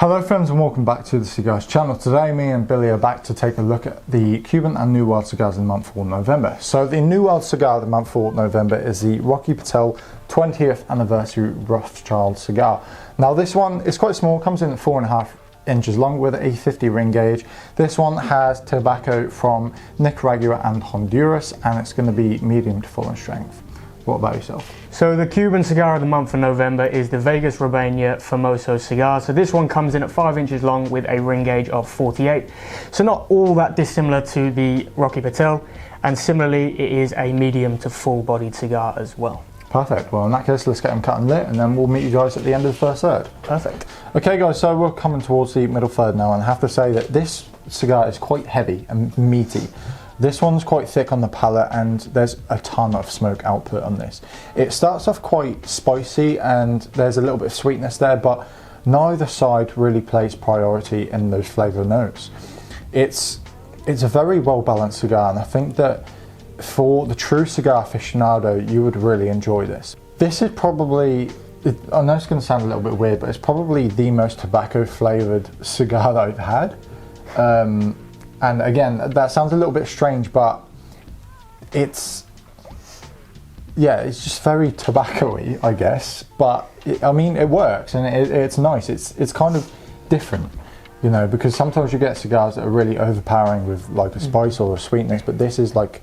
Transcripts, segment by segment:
Hello friends and welcome back to the Cigars channel. Today me and Billy are back to take a look at the Cuban and New World cigars in the month for November. So the New World cigar of the month for November is the Patel 20th anniversary Rothschild cigar. Now this one is quite small, comes in at 4.5 inches long with a 50 ring gauge. This one has tobacco from Nicaragua and Honduras and it's going to be medium to full in strength. What about yourself? So the Cuban cigar of the month for November is the Robaina Famosos cigar. So this one comes in at 5 inches long with a ring gauge of 48. So not all that dissimilar to the Patel, and similarly it is a medium to full bodied cigar as well. Perfect. Well in that case let's get them cut and lit and then we'll meet you guys at the end of the first third. Perfect. Okay guys, so we're coming towards the middle third now and I have to say that this cigar is quite heavy and meaty. This one's quite thick on the palate and there's a ton of smoke output on this. It starts off quite spicy and there's a little bit of sweetness there, but neither side really plays priority in those flavour notes. It's a very well balanced cigar and I think that for the true cigar aficionado you would really enjoy this. This is probably, I know it's going to sound a little bit weird, but it's probably the most tobacco flavoured cigar that I've had. And again, that sounds a little bit strange, but it's just very tobacco-y, I guess. But I mean, it works and it's nice. It's kind of different, you know, because sometimes you get cigars that are really overpowering with like a spice or a sweetness, but this is like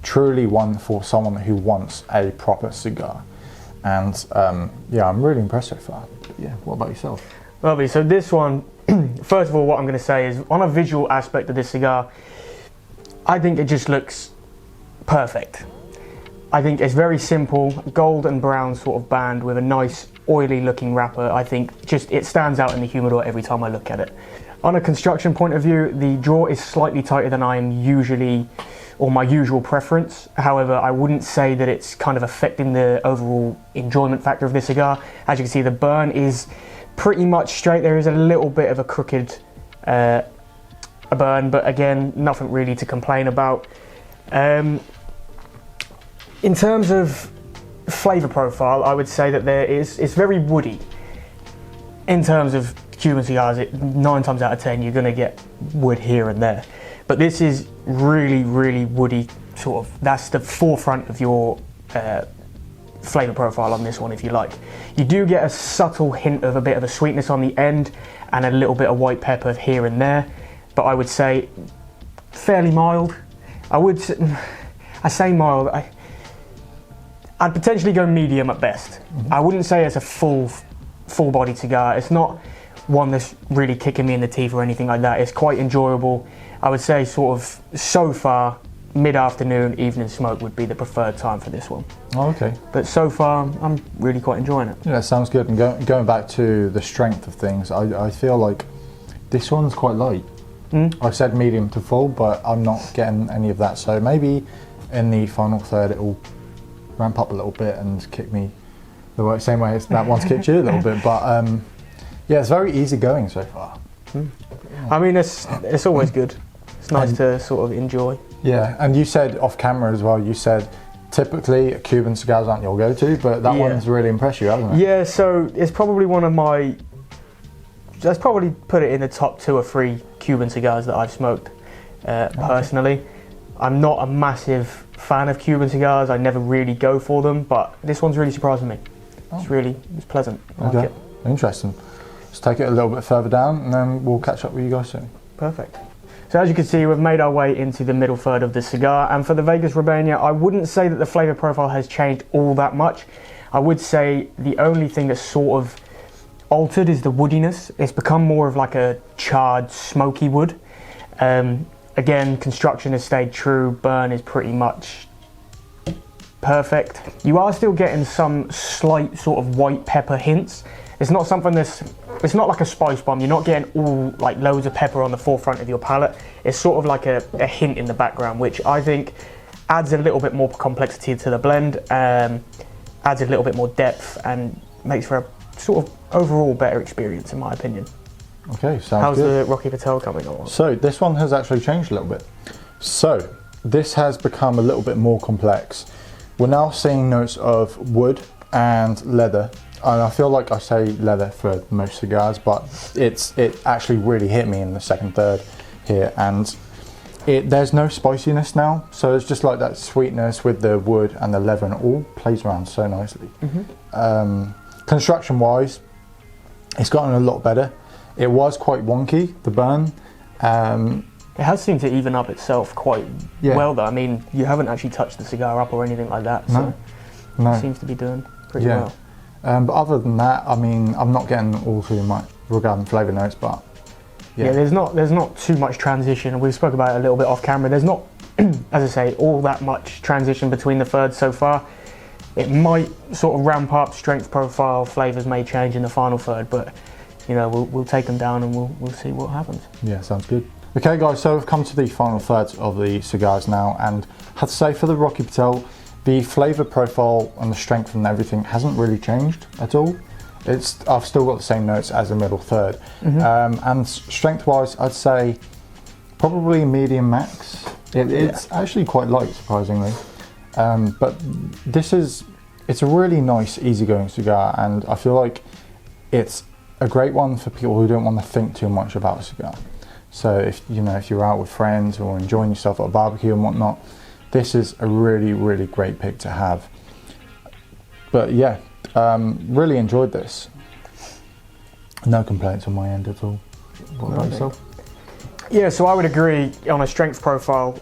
truly one for someone who wants a proper cigar. And yeah, I'm really impressed so far. But yeah, what about yourself? Lovely. So this one, first of all, what I'm going to say is on a visual aspect of this cigar, I think it just looks perfect. I think it's very simple, gold and brown sort of band with a nice oily looking wrapper. I think just it stands out in the humidor every time I look at it. On a construction point of view, the draw is slightly tighter than I am usually, or my usual preference. However, I wouldn't say that it's kind of affecting the overall enjoyment factor of this cigar. As you can see, the burn is pretty much straight. There is a little bit of a crooked a burn, but again, nothing really to complain about. In terms of flavour profile, I would say that it's very woody. In terms of Cuban cigars, 9 times out of 10 you're going to get wood here and there. But this is really, really woody, sort of, that's the forefront of your flavour profile on this one, if you like. You do get a subtle hint of a bit of a sweetness on the end and a little bit of white pepper here and there, but I would say fairly mild. I say mild, I'd potentially go medium at best. I wouldn't say it's a full-bodied cigar. It's not one that's really kicking me in the teeth or anything like that. It's quite enjoyable. I would say sort of so far mid-afternoon, evening smoke would be the preferred time for this one. Oh, okay. But so far, I'm really quite enjoying it. Yeah, that sounds good. And going back to the strength of things, I feel like this one's quite light. I said medium to full, but I'm not getting any of that. So maybe in the final third, it will ramp up a little bit and kick me the same way as that one's kicked you a little bit. But yeah, it's very easy going so far. Yeah. I mean, it's always good. It's nice to sort of enjoy. Yeah, and you said off camera as well, you said typically Cuban cigars aren't your go-to, but that one's really impressed you, hasn't it? Yeah, so it's probably one of my, let's probably put it in the top 2 or 3 Cuban cigars that I've smoked personally. I'm not a massive fan of Cuban cigars, I never really go for them, but this one's really surprising me. It's pleasant. I like it. Interesting. Let's take it a little bit further down and then we'll catch up with you guys soon. Perfect. So as you can see, we've made our way into the middle third of the cigar, and for the Robaina, I wouldn't say that the flavour profile has changed all that much. I would say the only thing that's sort of altered is the woodiness. It's become more of like a charred, smoky wood. Again, construction has stayed true, burn is pretty much perfect. You are still getting some slight sort of white pepper hints. It's not something it's not like a spice bomb. You're not getting all like loads of pepper on the forefront of your palate. It's sort of like a hint in the background, which I think adds a little bit more complexity to the blend, adds a little bit more depth and makes for a sort of overall better experience in my opinion. Okay, sounds How's good. the Patel coming along? So this one has actually changed a little bit. So this has become a little bit more complex. We're now seeing notes of wood and leather and I feel like I say leather for most cigars, but it actually really hit me in the second third here, and there's no spiciness now, so it's just like that sweetness with the wood and the leather, and it all plays around so nicely. Construction wise, it's gotten a lot better. It was quite wonky, the burn. It has seemed to even up itself quite well though. I mean, you haven't actually touched the cigar up or anything like that, so it seems to be doing pretty well. But other than that, I mean, I'm not getting all too much regarding flavour notes, but there's not too much transition. We spoke about it a little bit off camera. There's not, as I say, all that much transition between the thirds so far. It might sort of ramp up, strength profile, flavours may change in the final third, but you know, we'll take them down and we'll see what happens. Yeah, sounds good. Okay guys, so we've come to the final thirds of the cigars now, and I have to say for the Rocky Patel, the flavour profile and the strength and everything hasn't really changed at all. I've still got the same notes as the middle third. And strength wise, I'd say probably medium max. It's actually quite light, surprisingly. But it's a really nice, easygoing cigar, and I feel like it's a great one for people who don't want to think too much about a cigar. So if you're out with friends or enjoying yourself at a barbecue and whatnot, this is a really, really great pick to have. But yeah, really enjoyed this. No complaints on my end at all. What about yourself? Yeah, so I would agree on a strength profile.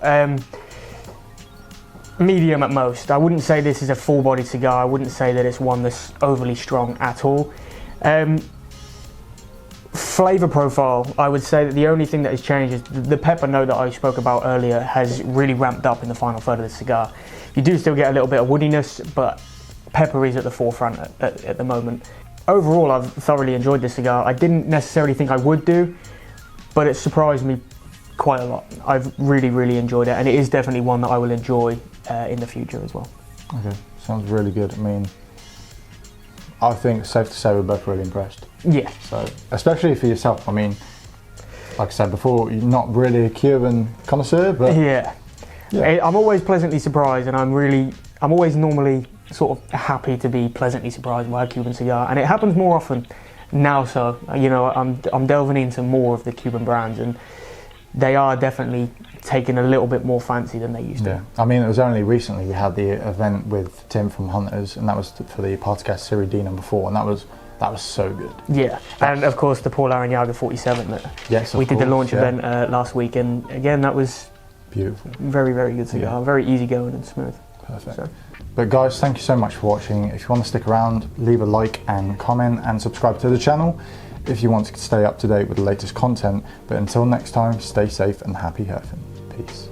Medium at most. I wouldn't say this is a full-bodied cigar. I wouldn't say that it's one that's overly strong at all. Flavour profile, I would say that the only thing that has changed is the pepper note that I spoke about earlier has really ramped up in the final third of the cigar. You do still get a little bit of woodiness, but pepper is at the forefront at the moment. Overall, I've thoroughly enjoyed this cigar. I didn't necessarily think I would do, but it surprised me quite a lot. I've really, really enjoyed it, and it is definitely one that I will enjoy in the future as well. Okay, sounds really good. I mean, I think it's safe to say we're both really impressed. Yeah. So, especially for yourself. I mean, like I said before, you're not really a Cuban connoisseur, but yeah. I'm always pleasantly surprised, and I'm always normally sort of happy to be pleasantly surprised by a Cuban cigar, and it happens more often now. So I'm delving into more of the Cuban brands, and they are definitely taking a little bit more fancy than they used to. Yeah, I mean, it was only recently we had the event with Tim from Hunters, and that was for the podcast Serie D number 4, and that was so good. Yeah, and of course the Paul Aranyaga 47 that we did the launch event last week, and again that was beautiful. Very, very good cigar, very easygoing and smooth. Perfect. So. But guys, thank you so much for watching. If you want to stick around, leave a like and comment and subscribe to the channel if you want to stay up to date with the latest content. But until next time, stay safe and happy herfing. Peace.